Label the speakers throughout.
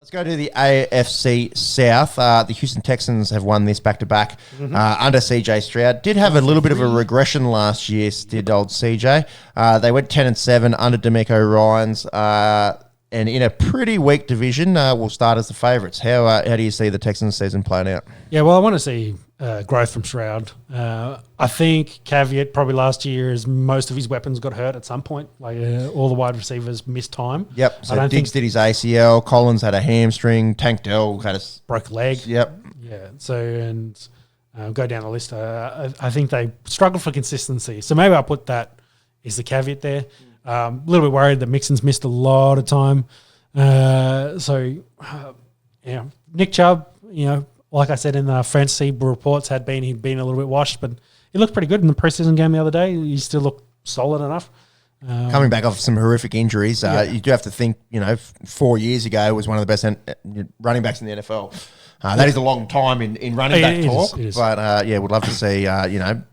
Speaker 1: Let's go to the AFC South. The Houston Texans have won this back-to-back under CJ Stroud. Did have a little bit of a regression last year, did old CJ. They went 10-7 under D'Amico Ryans, and in a pretty weak division, will start as the favourites. How do you see the Texans season playing out?
Speaker 2: Yeah, well, I want to see growth from Stroud. I think caveat probably last year is most of his weapons got hurt at some point. Like all the wide receivers missed time.
Speaker 1: Yep. So Diggs did his ACL. Collins had a hamstring. Tank Dell had a
Speaker 2: broke leg.
Speaker 1: Yep.
Speaker 2: Yeah. So and go down the list. I think they struggled for consistency. So maybe I'll put that as the caveat there. A little bit worried that Mixon's missed a lot of time. Nick Chubb, like I said in the fantasy reports, he'd been a little bit washed, but he looked pretty good in the preseason game the other day. He still looked solid enough.
Speaker 1: Coming back off some horrific injuries, you do have to think, 4 years ago was one of the best running backs in the NFL. That is a long time in running back talk, but would love to see,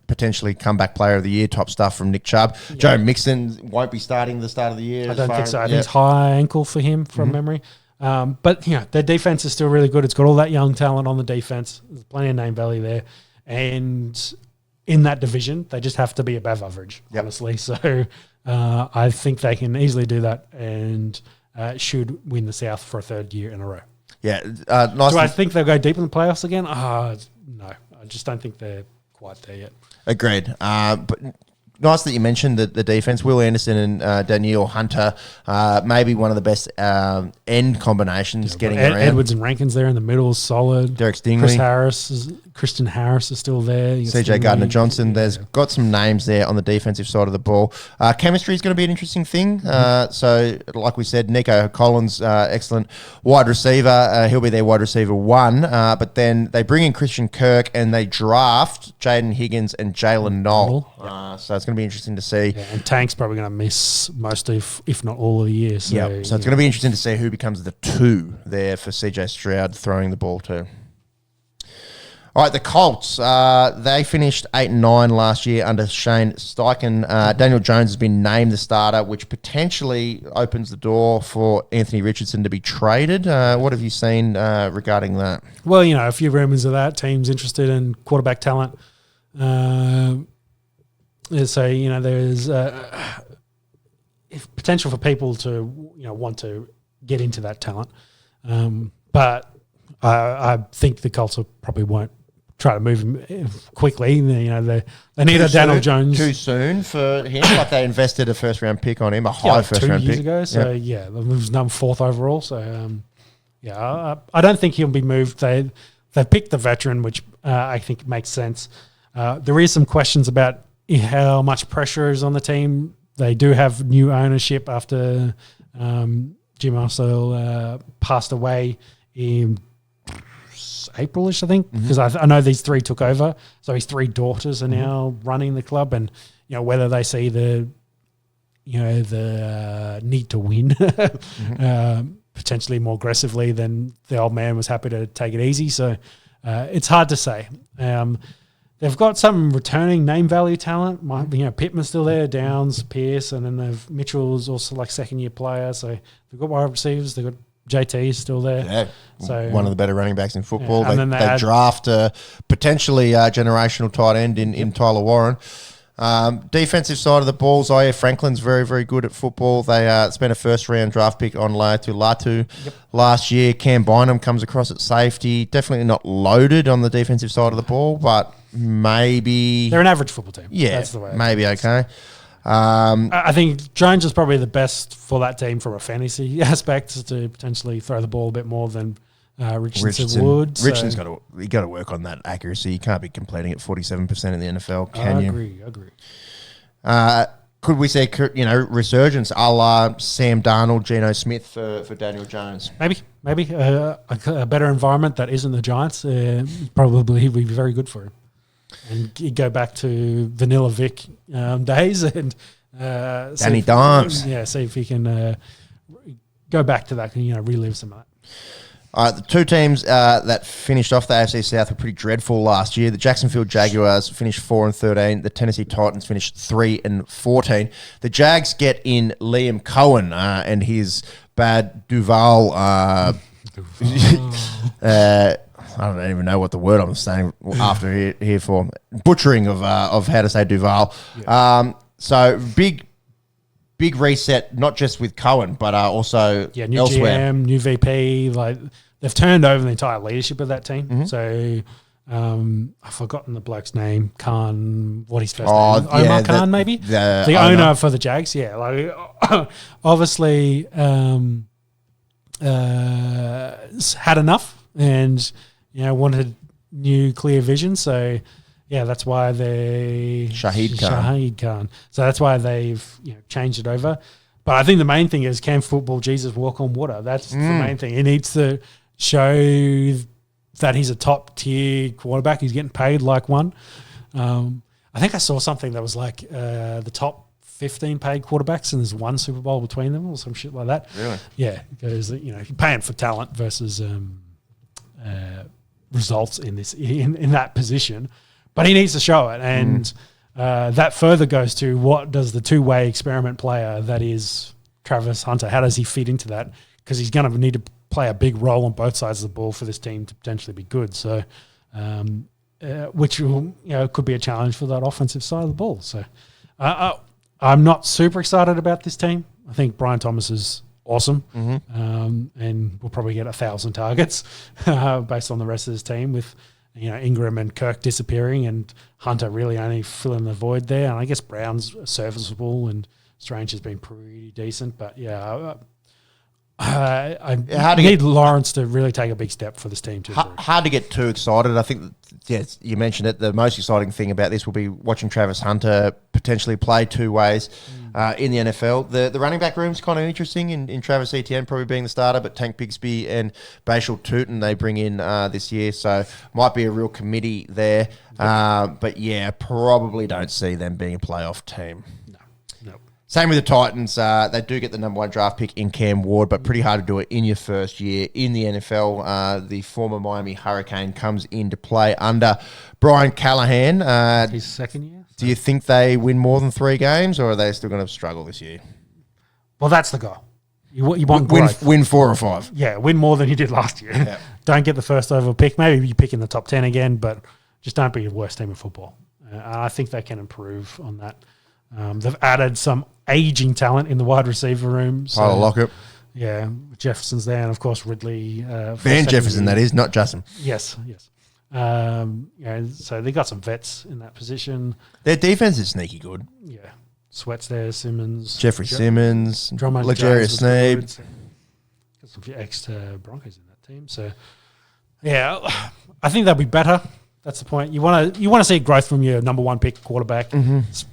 Speaker 1: potentially comeback player of the year type stuff from Nick Chubb. Yeah. Joe Mixon won't be starting the start of the year.
Speaker 2: I don't think so. I think it's high ankle for him from memory. But their defense is still really good. It's got all that young talent on the defense. There's plenty of name value there. And in that division, they just have to be above average, honestly. So I think they can easily do that and should win the South for a third year in a row.
Speaker 1: Yeah.
Speaker 2: Nice. Do I think they'll go deep in the playoffs again? No. I just don't think they're quite there yet.
Speaker 1: Agreed. But nice that you mentioned the defense. Will Anderson and Danielle Hunter, maybe one of the best end combinations getting around.
Speaker 2: Edwards and Rankins there in the middle is solid.
Speaker 1: Derek Stingley.
Speaker 2: Christian Harris is still there.
Speaker 1: CJ Gardner-Johnson. There's got some names there on the defensive side of the ball. Chemistry is going to be an interesting thing. So, like we said, Nico Collins, excellent wide receiver. He'll be their wide receiver 1. But then they bring in Christian Kirk and they draft Jaden Higgins and Jalen Knoll. So it's going to be interesting to see.
Speaker 2: Yeah, and Tank's probably going to miss most of, if not all of the year. So,
Speaker 1: so it's going to be interesting to see who becomes the 2 there for CJ Stroud throwing the ball to. All right, the Colts, they finished 8-9 last year under Shane Steichen. Daniel Jones has been named the starter, which potentially opens the door for Anthony Richardson to be traded. What have you seen regarding that?
Speaker 2: Well, a few rumours of that. Teams interested in quarterback talent. So, there's potential for people to, want to get into that talent. But I think the Colts probably won't try to move him quickly. They need a Daniel Jones.
Speaker 1: Too soon for him? Like they invested a first-round pick on him, a high first-round pick.
Speaker 2: 2 years ago. So, it was number 4th overall. So, I don't think he'll be moved. They've picked the veteran, which I think makes sense. There is some questions about how much pressure is on the team. They do have new ownership after Jim Arcel passed away in April-ish, I think, because I know these 3 took over. So his 3 daughters are now running the club, and whether they see the need to win potentially more aggressively than the old man was happy to take it easy. So it's hard to say. They've got some returning name value talent. Pittman's still there, Downs, Pierce, and then Mitchell's also like second-year player. So they've got wide receivers. They've got JT is still there.
Speaker 1: Yeah, so one of the better running backs in football.
Speaker 2: Yeah,
Speaker 1: they draft a potentially generational tight end in Tyler Warren. Defensive side of the ball, Zaire Franklin's very, very good at football. They spent a first-round draft pick on Latu last year. Cam Bynum comes across at safety. Definitely not loaded on the defensive side of the ball, but maybe...
Speaker 2: They're an average football team.
Speaker 1: Yeah,
Speaker 2: that's the way
Speaker 1: maybe okay.
Speaker 2: I think Jones is probably the best for that team from a fantasy aspect to potentially throw the ball a bit more than Richardson would.
Speaker 1: Richardson's got to work on that accuracy. You can't be completing at 47% in the NFL, can you?
Speaker 2: I agree.
Speaker 1: Could we see resurgence a la Sam Darnold, Geno Smith for Daniel Jones?
Speaker 2: Maybe a better environment that isn't the Giants probably would be very good for him. And you go back to Vanilla Vic days and
Speaker 1: Danny Dimes.
Speaker 2: See if he can go back to that and relive some of that.
Speaker 1: The 2 teams that finished off the AFC South were pretty dreadful last year. The Jacksonville Jaguars finished 4-13. The Tennessee Titans finished 3-14. The Jags get in Liam Cohen and his bad Duval I don't even know what the word I'm saying after here for butchering of how to say Duval. Yeah. So big reset, not just with Cohen, but also
Speaker 2: new
Speaker 1: elsewhere.
Speaker 2: GM, new VP. Like they've turned over the entire leadership of that team. Mm-hmm. So I've forgotten the bloke's name. Khan, what his first name? Omar Khan, maybe the owner for the Jags. Yeah, like obviously had enough and wanted new clear vision. So yeah, that's why they Shahid Khan. So that's why they've changed it over. But I think the main thing is, can football Jesus walk on water? That's the main thing. He needs to show that he's a top tier quarterback. He's getting paid like one. I think I saw something that was like the top 15 paid quarterbacks, and there's one Super Bowl between them or some shit like that.
Speaker 1: Really?
Speaker 2: Yeah, because you're paying for talent versus results in that position. But he needs to show it, and that further goes to what does the two-way experiment player that is Travis Hunter, how does he fit into that? Because he's going to need to play a big role on both sides of the ball for this team to potentially be good. So, which will, could be a challenge for that offensive side of the ball. So, I'm not super excited about this team. I think Brian Thomas is awesome, and we'll probably get 1,000 targets based on the rest of his team with Ingram and Kirk disappearing and Hunter really only filling the void there. And I guess Brown's serviceable and Strange has been pretty decent. But yeah, I need Lawrence to really take a big step for this team too.
Speaker 1: Hard to get too excited. I think, yes, you mentioned it. The most exciting thing about this will be watching Travis Hunter potentially play two ways in the NFL. The running back room's kind of interesting in Travis Etienne probably being the starter, but Tank Bigsby and Bashal Tootin they bring in this year. So might be a real committee there. But yeah, probably don't see them being a playoff team. Same with the Titans. They do get the number 1 draft pick in Cam Ward, but pretty hard to do it in your first year in the NFL. The former Miami Hurricane comes into play under Brian Callahan.
Speaker 2: His second year.
Speaker 1: Do you think they win more than 3 games, or are they still going to struggle this year?
Speaker 2: Well, that's the goal. You want growth.
Speaker 1: Win 4 or 5.
Speaker 2: Yeah, win more than you did last year.
Speaker 1: Yeah.
Speaker 2: Don't get the first overall pick. Maybe you pick in the top 10 again, but just don't be the worst team in football. I think they can improve on that. They've added some aging talent in the wide receiver room. So,
Speaker 1: Lockett.
Speaker 2: Yeah, Jefferson's there, and of course Ridley.
Speaker 1: Van Jefferson, that is, not Justin.
Speaker 2: Yes. So they got some vets in that position.
Speaker 1: Their defense is sneaky good.
Speaker 2: Yeah, Sweat's there, Simmons,
Speaker 1: Jeffrey Simmons,
Speaker 2: Drummond,
Speaker 1: L'Jarius Sneed.
Speaker 2: Got some ex-Broncos in that team. So yeah, I think they'll be better. That's the point. You want to see growth from your number 1 pick quarterback.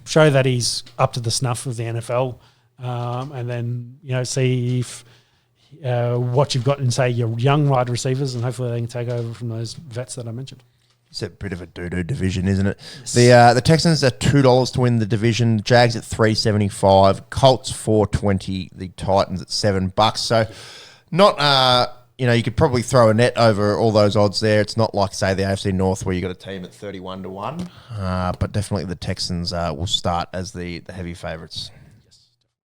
Speaker 2: Show that he's up to the snuff of the NFL, and then see if what you've got in say your young wide receivers, and hopefully they can take over from those vets that I mentioned.
Speaker 1: It's a bit of a doo-doo division, isn't it? Yes. The Texans are $2 to win the division. Jags at $3.75. Colts $4.20. The Titans at $7. So not. You could probably throw a net over all those odds there. It's not like, say, the AFC North where you got a team at 31-1. But definitely the Texans will start as the heavy favourites.